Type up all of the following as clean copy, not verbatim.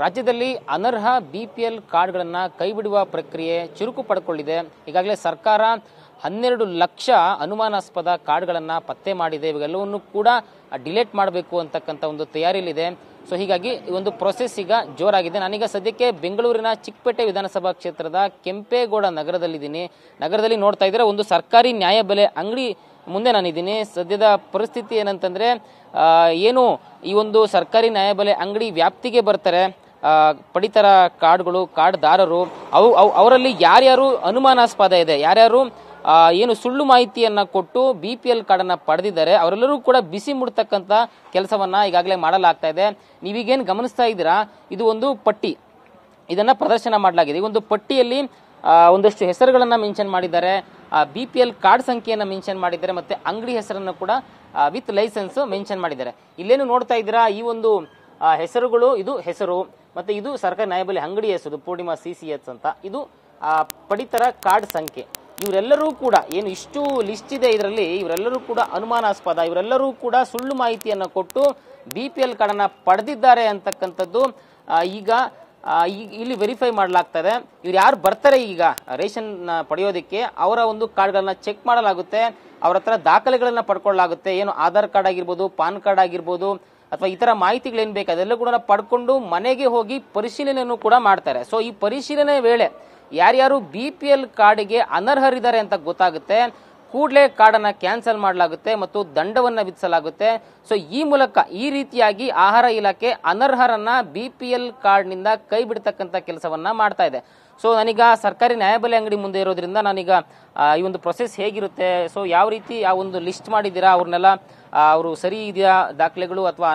ರಾಜ್ಯದಲ್ಲಿ ಅನರ್ಹ ಬಿಪಿಎಲ್ ಕಾರ್ಡ್ಗಳನ್ನು ಕೈಬಿಡುವ ಪ್ರಕ್ರಿಯೆ ಚುರುಕು ಪಡ್ಕೊಳ್ಳಿದೆ. ಈಗಾಗಲೇ ಸರ್ಕಾರ 12 ಲಕ್ಷ ಅನುಮಾನಾಸ್ಪದ ಕಾರ್ಡ್ಗಳನ್ನು ಪತ್ತೆ ಮಾಡಿದೆ. ಇವೆಲ್ಲವನ್ನು ಕೂಡ ಡಿಲೀಟ್ ಮಾಡಬೇಕು ಅಂತಕ್ಕಂಥ ಒಂದು ತಯಾರಿಯಲ್ಲಿದೆ. ಸೊ ಹೀಗಾಗಿ ಈ ಒಂದು ಪ್ರೊಸೆಸ್ ಈಗ ಜೋರಾಗಿದೆ. ನಾನೀಗ ಸದ್ಯಕ್ಕೆ ಬೆಂಗಳೂರಿನ ಚಿಕ್ಕಪೇಟೆ ವಿಧಾನಸಭಾ ಕ್ಷೇತ್ರದ ಕೆಂಪೇಗೌಡ ನಗರದಲ್ಲಿದ್ದೀನಿ. ನಗರದಲ್ಲಿ ನೋಡ್ತಾ ಇದ್ರೆ ಒಂದು ಸರ್ಕಾರಿ ನ್ಯಾಯಬೆಲೆ ಅಂಗಡಿ ಮುಂದೆ ನಾನಿದ್ದೀನಿ. ಸದ್ಯದ ಪರಿಸ್ಥಿತಿ ಏನಂತಂದ್ರೆ ಏನು ಈ ಒಂದು ಸರ್ಕಾರಿ ನ್ಯಾಯಬೆಲೆ ಅಂಗಡಿ ವ್ಯಾಪ್ತಿಗೆ ಬರ್ತಾರೆ ಪಡಿತರ ಕಾರ್ಡ್ಗಳು, ಕಾರ್ಡ್ದಾರರು, ಅವರಲ್ಲಿ ಯಾರ್ಯಾರು ಅನುಮಾನಾಸ್ಪದ ಇದೆ, ಯಾರ್ಯಾರು ಏನು ಸುಳ್ಳು ಮಾಹಿತಿಯನ್ನ ಕೊಟ್ಟು BPL ಕಾರ್ಡನ್ನ ಪಡೆದಿದ್ದಾರೆ ಅವರೆಲ್ಲರೂ ಕೂಡ ಬಿಸಿ ಮುಡ್ತಕ್ಕಂಥ ಕೆಲಸವನ್ನ ಈಗಾಗಲೇ ಮಾಡಲಾಗ್ತಾ ಇದೆ. ನೀವೀಗೇನು ಗಮನಿಸ್ತಾ ಇದ್ದೀರಾ, ಇದು ಒಂದು ಪಟ್ಟಿ, ಇದನ್ನ ಪ್ರದರ್ಶನ ಮಾಡಲಾಗಿದೆ. ಈ ಒಂದು ಪಟ್ಟಿಯಲ್ಲಿ ಒಂದಷ್ಟು ಹೆಸರುಗಳನ್ನ ಮೆನ್ಷನ್ ಮಾಡಿದ್ದಾರೆ, BPL ಕಾರ್ಡ್ ಸಂಖ್ಯೆಯನ್ನ ಮೆನ್ಷನ್ ಮಾಡಿದ್ದಾರೆ, ಮತ್ತೆ ಅಂಗಡಿ ಹೆಸರನ್ನು ಕೂಡ ವಿತ್ ಲೈಸೆನ್ಸ್ ಮೆನ್ಷನ್ ಮಾಡಿದ್ದಾರೆ. ಇಲ್ಲೇನು ನೋಡ್ತಾ ಇದ್ದೀರಾ, ಈ ಒಂದು ಹೆಸರುಗಳು, ಇದು ಹೆಸರು, ಮತ್ತೆ ಇದು ಸರ್ಕಾರಿ ನ್ಯಾಯಬೆಲೆ ಅಂಗಡಿ ಹೆಸರು ಪೂರ್ಣಿಮಾ CCH ಅಂತ, ಇದು ಪಡಿತರ ಕಾರ್ಡ್ ಸಂಖ್ಯೆ. ಇವರೆಲ್ಲರೂ ಕೂಡ ಏನು ಇಷ್ಟು ಲಿಸ್ಟ್ ಇದೆ ಇದರಲ್ಲಿ, ಇವರೆಲ್ಲರೂ ಕೂಡ ಅನುಮಾನಾಸ್ಪದ, ಇವರೆಲ್ಲರೂ ಕೂಡ ಸುಳ್ಳು ಮಾಹಿತಿಯನ್ನ ಕೊಟ್ಟು BPL ಕಾರ್ಡನ್ನ ಪಡೆದಿದ್ದಾರೆ ಅಂತಕ್ಕಂಥದ್ದು ಈಗ ಇಲ್ಲಿ ವೆರಿಫೈ ಮಾಡಲಾಗ್ತದೆ. ಇವ್ರು ಯಾರು ಬರ್ತಾರೆ ಈಗ ರೇಷನ್ ಪಡೆಯೋದಕ್ಕೆ, ಅವರ ಒಂದು ಕಾರ್ಡ್ಗಳನ್ನ ಚೆಕ್ ಮಾಡಲಾಗುತ್ತೆ, ಅವ್ರ ಹತ್ರ ದಾಖಲೆಗಳನ್ನ ಪಡ್ಕೊಳ್ಳಲಾಗುತ್ತೆ. ಏನು ಆಧಾರ್ ಕಾರ್ಡ್ ಆಗಿರ್ಬೋದು, ಪಾನ್ ಕಾರ್ಡ್ ಆಗಿರ್ಬೋದು, ಅಥವಾ ಇತರ ಮಾಹಿತಿಗಳೇನು ಬೇಕು ಅದೆಲ್ಲ ಕೂಡ ಪಡ್ಕೊಂಡು ಮನೆಗೆ ಹೋಗಿ ಪರಿಶೀಲನೆಯನ್ನು ಕೂಡ ಮಾಡ್ತಾರೆ. ಸೊ ಈ ಪರಿಶೀಲನೆ ವೇಳೆ ಯಾರ್ಯಾರು BPL ಕಾರ್ಡ್ಗೆ ಅನರ್ಹರಿದ್ದಾರೆ ಅಂತ ಗೊತ್ತಾಗುತ್ತೆ, ಕೂಡಲೇ ಕಾರ್ಡನ್ನ ಕ್ಯಾನ್ಸಲ್ ಮಾಡಲಾಗುತ್ತೆ ಮತ್ತು ದಂಡವನ್ನ ವಿಧಿಸಲಾಗುತ್ತೆ. ಸೊ ಈ ಮೂಲಕ ಈ ರೀತಿಯಾಗಿ ಆಹಾರ ಇಲಾಖೆ ಅನರ್ಹರನ್ನ BPL ಕಾರ್ಡ್ನಿಂದ ಕೈ ಬಿಡ್ತಕ್ಕಂಥ ಕೆಲಸವನ್ನ ಮಾಡ್ತಾ ಇದೆ. ಸೊ ನಾನೀಗ ಸರ್ಕಾರಿ ನ್ಯಾಯಬೆಲೆ ಅಂಗಡಿ ಮುಂದೆ ಇರೋದ್ರಿಂದ ನಾನೀಗ ಈ ಒಂದು ಪ್ರೊಸೆಸ್ ಹೇಗಿರುತ್ತೆ, ಸೊ ಯಾವ ರೀತಿ ಆ ಒಂದು ಲಿಸ್ಟ್ ಮಾಡಿದ್ದೀರಾ, ಅವ್ರನ್ನೆಲ್ಲ ಅವರು ಸರಿ ಇದೆಯಾ ದಾಖಲೆಗಳು ಅಥವಾ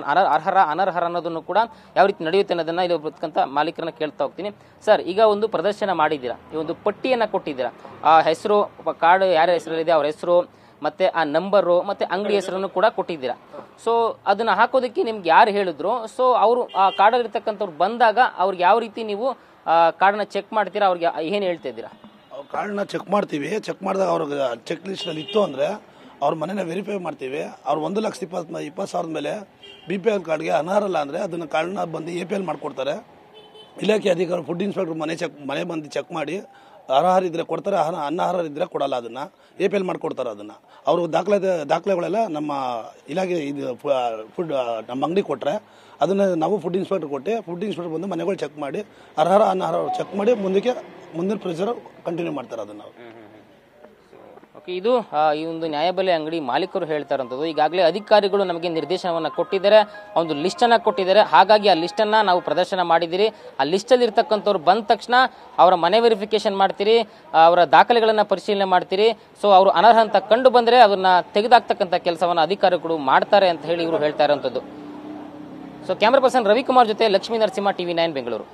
ಅನರ್ಹರ ಅನ್ನೋದನ್ನು ಕೂಡ ಯಾವ ರೀತಿ ನಡೆಯುತ್ತೆ ಅನ್ನೋದನ್ನ ಇಲ್ಲಿ ಬರ್ತಕ್ಕಂಥ ಮಾಲೀಕರನ್ನ ಕೇಳ್ತಾ ಹೋಗ್ತೀನಿ. ಸರ್, ಈಗ ಒಂದು ಪ್ರದರ್ಶನ ಮಾಡಿದ್ದೀರಾ, ಈ ಒಂದು ಪಟ್ಟಿಯನ್ನ ಕೊಟ್ಟಿದ್ದೀರಾ, ಆ ಹೆಸರು, ಕಾರ್ಡ್ ಯಾರ ಹೆಸರಲ್ಲಿದೆ ಅವ್ರ ಹೆಸರು, ಮತ್ತೆ ಆ ನಂಬರು, ಮತ್ತೆ ಅಂಗಡಿ ಹೆಸರನ್ನು ಕೂಡ ಕೊಟ್ಟಿದ್ದೀರಾ. ಸೊ ಅದನ್ನ ಹಾಕೋದಕ್ಕೆ ನಿಮ್ಗೆ ಯಾರು ಹೇಳಿದ್ರು, ಸೊ ಅವರು ಆ ಕಾರ್ಡಲ್ಲಿ ಇರ್ತಕ್ಕಂಥವ್ರು ಬಂದಾಗ ಅವ್ರಿಗೆ ಯಾವ ರೀತಿ ನೀವು ಕಾರ್ಡ್ನ ಚೆಕ್ ಮಾಡ್ತೀರಾ, ಅವ್ರಿಗೆ ಏನು ಹೇಳ್ತಾ ಇದ್ದೀರಾ? ಕಾರ್ಡ್ನ ಚೆಕ್ ಮಾಡ್ತೀವಿ. ಚೆಕ್ ಮಾಡಿದಾಗ ಅವ್ರಿಗೆ ಚೆಕ್ ಲಿಸ್ಟ್ ಅಲ್ಲಿ ಇತ್ತು ಅಂದ್ರೆ ಅವ್ರ ಮನೇನ ವೆರಿಫೈ ಮಾಡ್ತೀವಿ. ಅವ್ರು 1,20,000 ಮೇಲೆ BPL ಕಾರ್ಡ್ಗೆ ಅನರ್ಹರಲ್ಲ ಅಂದ್ರೆ ಅದನ್ನ ಕಾರ್ಡ್ನ ಬಂದು APL ಮಾಡ್ಕೊಡ್ತಾರೆ. ಇಲಾಖೆ ಅಧಿಕಾರಿ ಫುಡ್ ಇನ್ಸ್ಪೆಕ್ಟರ್ ಮನೆ ಬಂದು ಚೆಕ್ ಮಾಡಿ ಅರ್ಹರಿದ್ರೆ ಕೊಡ್ತಾರೆ, ಅನರ್ಹರಿದ್ರೆ ಕೊಡಲ್ಲ, ಅದನ್ನ APL ಮಾಡ್ಕೊಡ್ತಾರೆ. ಅದನ್ನ ಅವರು ದಾಖಲೆಗಳೆಲ್ಲ ನಮ್ಮ ಇಲಾಖೆ ಇದು ಫುಡ್ ನಮ್ಮ ಅಂಗಡಿ ಕೊಟ್ಟರೆ ಅದನ್ನ ನಾವು ಫುಡ್ ಇನ್ಸ್ಪೆಕ್ಟರ್ ಕೊಟ್ಟು ಫುಡ್ ಇನ್ಸ್ಪೆಕ್ಟರ್ ಬಂದು ಮನೆಗಳು ಚೆಕ್ ಮಾಡಿ ಅನರ್ಹ ಚೆಕ್ ಮಾಡಿ ಮುಂದಿನ ಪ್ರೊಸೀಜರ್ ಕಂಟಿನ್ಯೂ ಮಾಡ್ತಾರೆ ಅದನ್ನ. ಓಕೆ, ಇದು ಈ ಒಂದು ನ್ಯಾಯಬೆಲೆ ಅಂಗಡಿ ಮಾಲೀಕರು ಹೇಳ್ತಾ ಇರುವಂಥದ್ದು. ಈಗಾಗಲೇ ಅಧಿಕಾರಿಗಳು ನಮಗೆ ನಿರ್ದೇಶನವನ್ನು ಕೊಟ್ಟಿದ್ದಾರೆ, ಒಂದು ಲಿಸ್ಟ್ ಅನ್ನ ಕೊಟ್ಟಿದ್ದಾರೆ. ಹಾಗಾಗಿ ಆ ಲಿಸ್ಟ್ ಅನ್ನ ನಾವು ಪ್ರದರ್ಶನ ಮಾಡಿದಿರಿ. ಆ ಲಿಸ್ಟ್ ಅಲ್ಲಿ ಇರ್ತಕ್ಕಂಥವ್ರು ಬಂದ ತಕ್ಷಣ ಅವರ ಮನೆ ವೆರಿಫಿಕೇಶನ್ ಮಾಡ್ತೀರಿ, ಅವರ ದಾಖಲೆಗಳನ್ನ ಪರಿಶೀಲನೆ ಮಾಡ್ತೀರಿ. ಸೊ ಅವರು ಅನರ್ಹ ಅಂತ ಕಂಡು ಬಂದ್ರೆ ಅದನ್ನ ತೆಗೆದಾಕ್ತಕ್ಕಂಥ ಕೆಲಸವನ್ನ ಅಧಿಕಾರಿಗಳು ಮಾಡ್ತಾರೆ ಅಂತ ಹೇಳಿ ಇವರು ಹೇಳ್ತಾ ಇರುವಂಥದ್ದು. ಸೊ ಕ್ಯಾಮರಾ ಪರ್ಸನ್ ರವಿಕುಮಾರ್ ಜೊತೆ ಲಕ್ಷ್ಮೀ ನರಸಿಂಹ, TV9 ಬೆಂಗಳೂರು.